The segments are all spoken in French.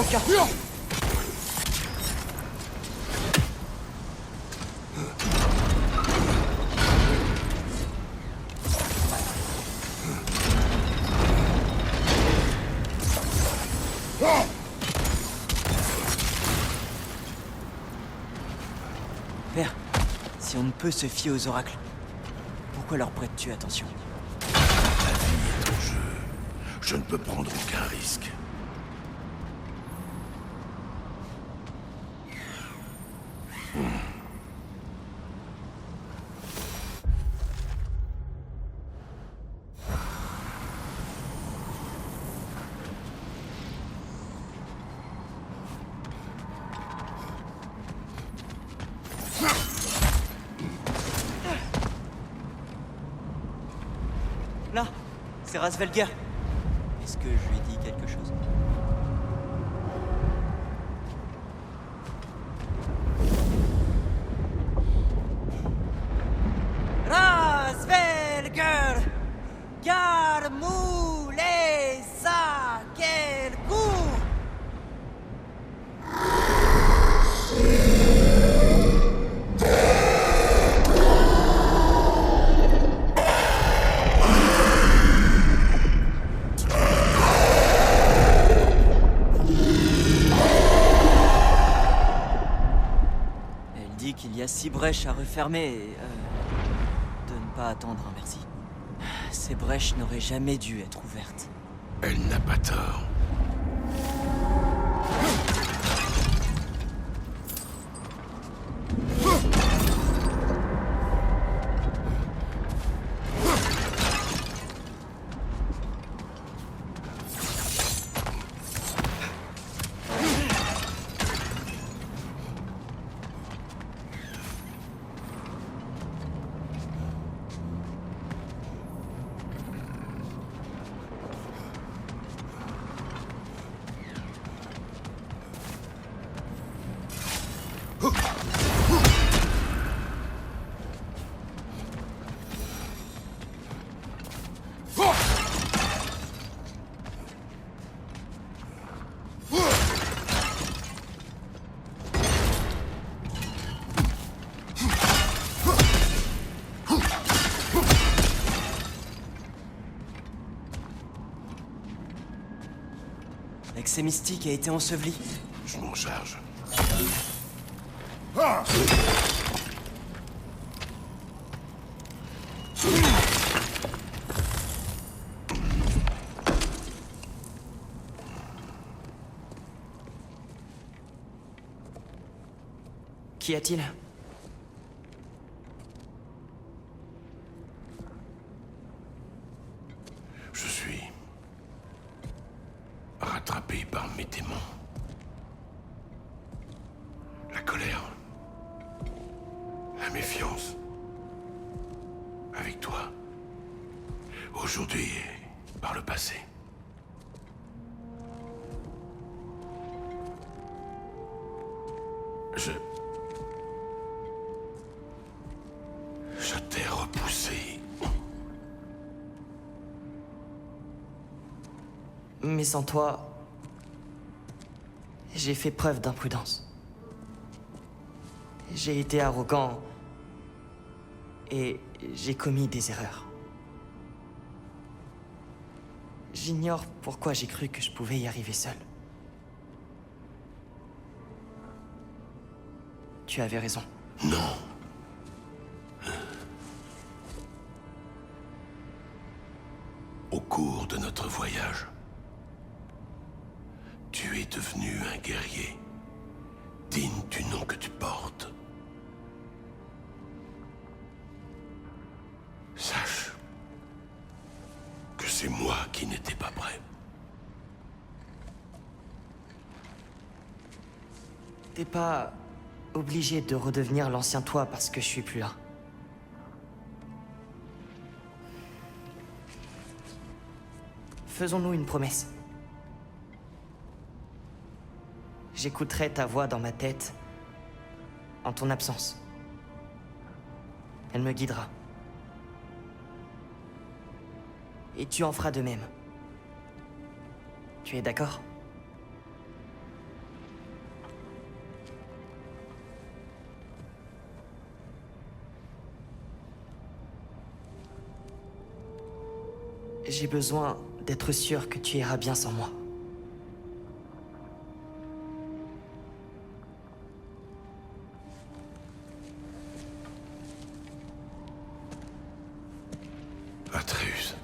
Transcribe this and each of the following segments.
aucun. Père, si on ne peut se fier aux oracles, pourquoi leur prêtes-tu attention? La vie est en jeu. Je ne peux prendre aucun risque. Là, c'est Rasvelger. Est-ce que je lui dis quelque chose? Rasvelger! Garmou les a quel coup! Elle dit qu'il y a 6 brèches à refermer et de ne pas attendre un merci. Ces brèches n'auraient jamais dû être ouvertes. Elle n'a pas tort. L'accès mystique a été enseveli. Je m'en charge. Qu'y a-t-il? Je suis rattrapé par mes démons. La colère. La méfiance. Avec toi. Aujourd'hui et par le passé. Je t'ai repoussé. Mais sans toi, j'ai fait preuve d'imprudence. J'ai été arrogant et j'ai commis des erreurs. J'ignore pourquoi j'ai cru que je pouvais y arriver seul. Tu avais raison. Non. Au cours de notre voyage, tu es devenu un guerrier, digne du nom que tu portes. Sache que c'est moi qui n'étais pas prêt. T'es pas obligé de redevenir l'ancien toi parce que je suis plus là. Faisons-nous une promesse. J'écouterai ta voix dans ma tête en ton absence. Elle me guidera. Et tu en feras de même. Tu es d'accord? J'ai besoin d'être sûr que tu iras bien sans moi. Atreus.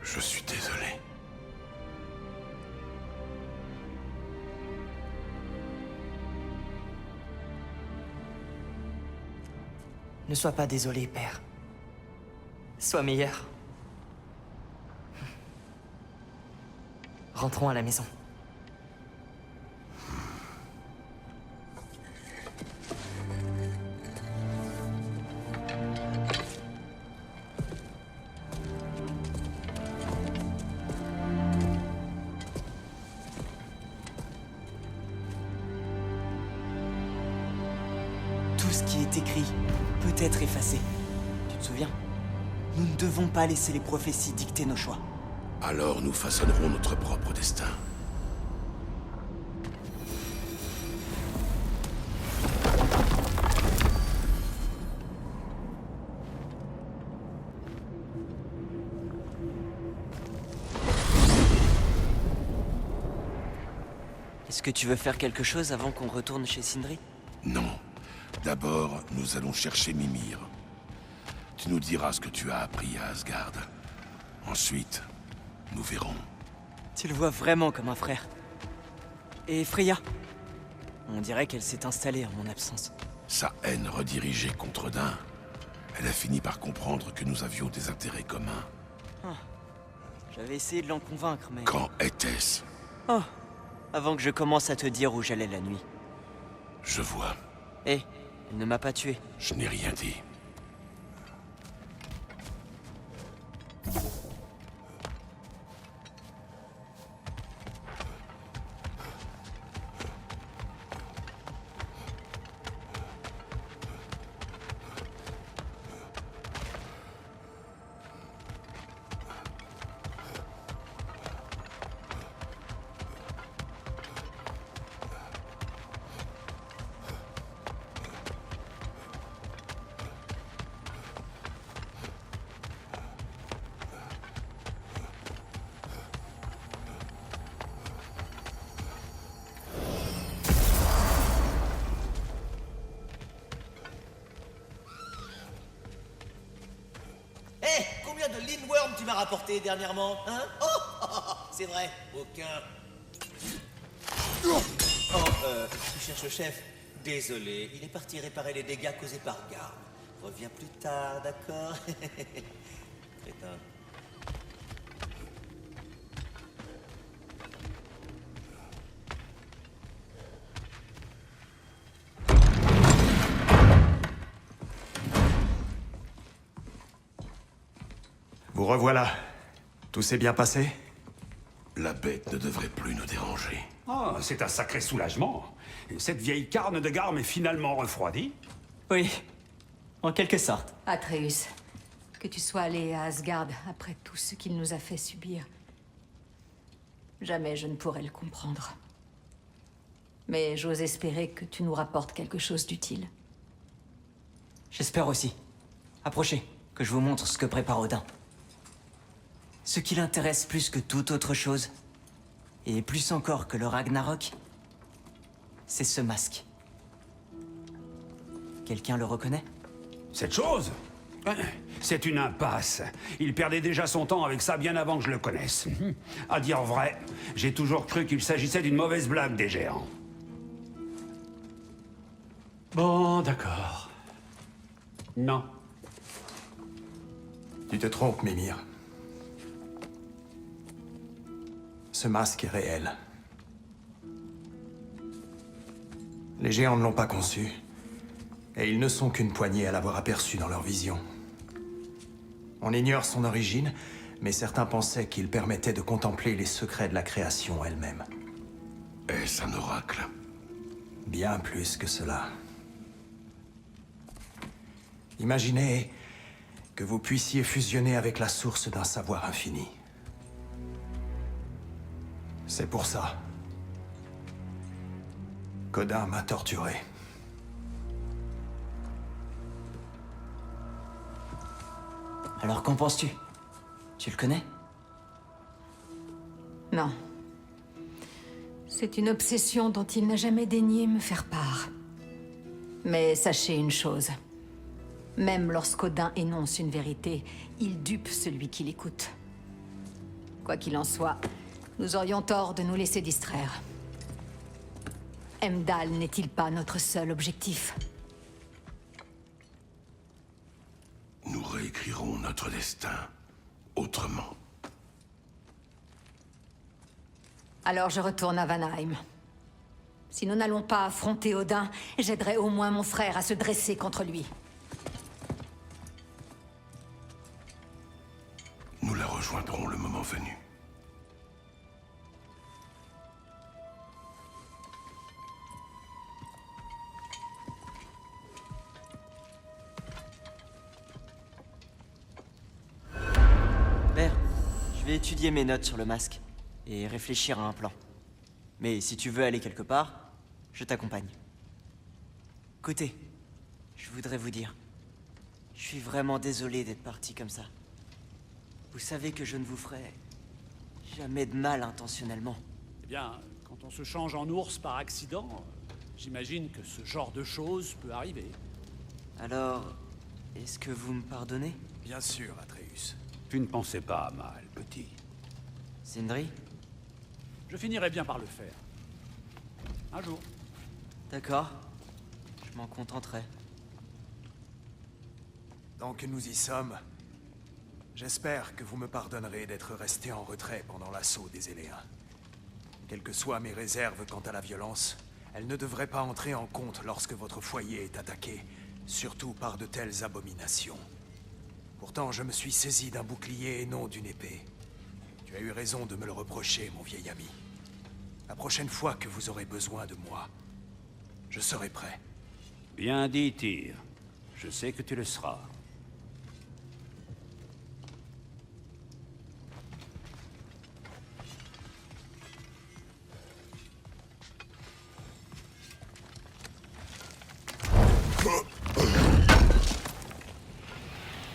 Je suis désolé. Ne sois pas désolé, père. Sois meilleur. Rentrons à la maison. Tout ce qui est écrit peut être effacé. Tu te souviens? Nous ne devons pas laisser les prophéties dicter nos choix. Alors nous façonnerons notre propre destin. Est-ce que tu veux faire quelque chose avant qu'on retourne chez Sindri? Non. D'abord, nous allons chercher Mimir. Tu nous diras ce que tu as appris à Asgard. Ensuite, nous verrons. Tu le vois vraiment comme un frère. Et Freya? On dirait qu'elle s'est installée en mon absence. Sa haine redirigée contre Dain, elle a fini par comprendre que nous avions des intérêts communs. J'avais essayé de l'en convaincre, mais... Quand était-ce? Oh, avant que je commence à te dire où j'allais la nuit. Je vois. Hé, elle ne m'a pas tué. Je n'ai rien dit. Hé, combien de Limworm tu m'as rapporté dernièrement, hein? C'est vrai, aucun. Tu cherches le chef? Désolé, il est parti réparer les dégâts causés par Garm. Reviens plus tard, d'accord? Crétin. Vous revoilà. Tout s'est bien passé? La bête ne devrait plus nous déranger. Ah, c'est un sacré soulagement. Cette vieille carne de Garm est finalement refroidie. Oui, en quelque sorte. Atreus, que tu sois allé à Asgard après tout ce qu'il nous a fait subir. Jamais je ne pourrais le comprendre. Mais j'ose espérer que tu nous rapportes quelque chose d'utile. J'espère aussi. Approchez, que je vous montre ce que prépare Odin. Ce qui l'intéresse plus que toute autre chose, et plus encore que le Ragnarok, c'est ce masque. Quelqu'un le reconnaît? Cette chose? C'est une impasse. Il perdait déjà son temps avec ça bien avant que je le connaisse. À dire vrai, j'ai toujours cru qu'il s'agissait d'une mauvaise blague des géants. Bon, d'accord. Non. Tu te trompes, Mimir. Ce masque est réel. Les géants ne l'ont pas conçu. Et ils ne sont qu'une poignée à l'avoir aperçu dans leur vision. On ignore son origine, mais certains pensaient qu'il permettait de contempler les secrets de la création elle-même. Est-ce un oracle? Bien plus que cela. Imaginez que vous puissiez fusionner avec la source d'un savoir infini. C'est pour ça qu'Odin m'a torturé. Alors qu'en penses-tu? Tu le connais? Non. C'est une obsession dont il n'a jamais daigné me faire part. Mais sachez une chose. Même lorsqu'Odin énonce une vérité, il dupe celui qui l'écoute. Quoi qu'il en soit, nous aurions tort de nous laisser distraire. Heimdall n'est-il pas notre seul objectif? Nous réécrirons notre destin autrement. Alors je retourne à Vanheim. Si nous n'allons pas affronter Odin, j'aiderai au moins mon frère à se dresser contre lui. Nous la rejoindrons le moment venu. Père, je vais étudier mes notes sur le masque et réfléchir à un plan. Mais si tu veux aller quelque part, je t'accompagne. Écoutez, je voudrais vous dire, je suis vraiment désolé d'être parti comme ça. Vous savez que je ne vous ferai jamais de mal intentionnellement. Eh bien, quand on se change en ours par accident, j'imagine que ce genre de choses peut arriver. Alors, est-ce que vous me pardonnez? Bien sûr, Atreus. Tu ne pensais pas mal, petit. Sindri? Je finirai bien par le faire. Un jour. D'accord. Je m'en contenterai. Tant que nous y sommes, j'espère que vous me pardonnerez d'être resté en retrait pendant l'assaut des Éléens. Quelles que soient mes réserves quant à la violence, elles ne devraient pas entrer en compte lorsque votre foyer est attaqué, surtout par de telles abominations. Pourtant, je me suis saisi d'un bouclier et non d'une épée. Tu as eu raison de me le reprocher, mon vieil ami. La prochaine fois que vous aurez besoin de moi, je serai prêt. Bien dit, Tyr. Je sais que tu le seras.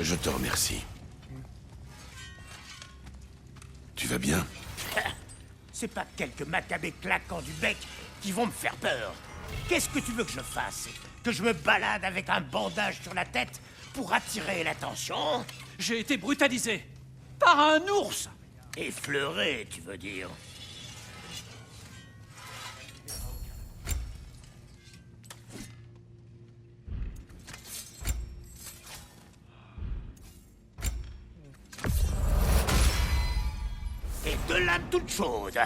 Je te remercie. Tu vas bien? C'est pas quelques macabées claquants du bec qui vont me faire peur. Qu'est-ce que tu veux que je fasse? Que je me balade avec un bandage sur la tête pour attirer l'attention? J'ai été brutalisé par un ours. Effleuré, tu veux dire? Et de là toute chose.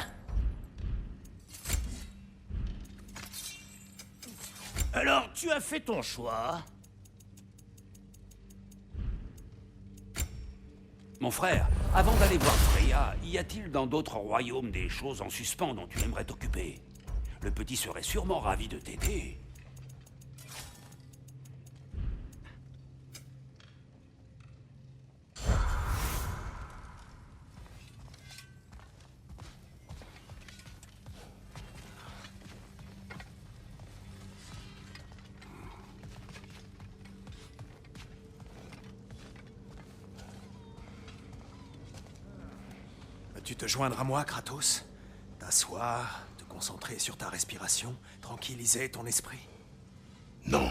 Alors, tu as fait ton choix. Mon frère, avant d'aller voir Freya, y a-t-il dans d'autres royaumes des choses en suspens dont tu aimerais t'occuper? Le petit serait sûrement ravi de t'aider. Veux-tu te joindre à moi, Kratos? T'asseoir, te concentrer sur ta respiration, tranquilliser ton esprit? Non.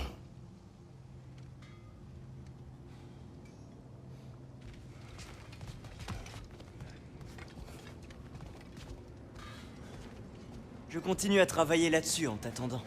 Je continue à travailler là-dessus en t'attendant.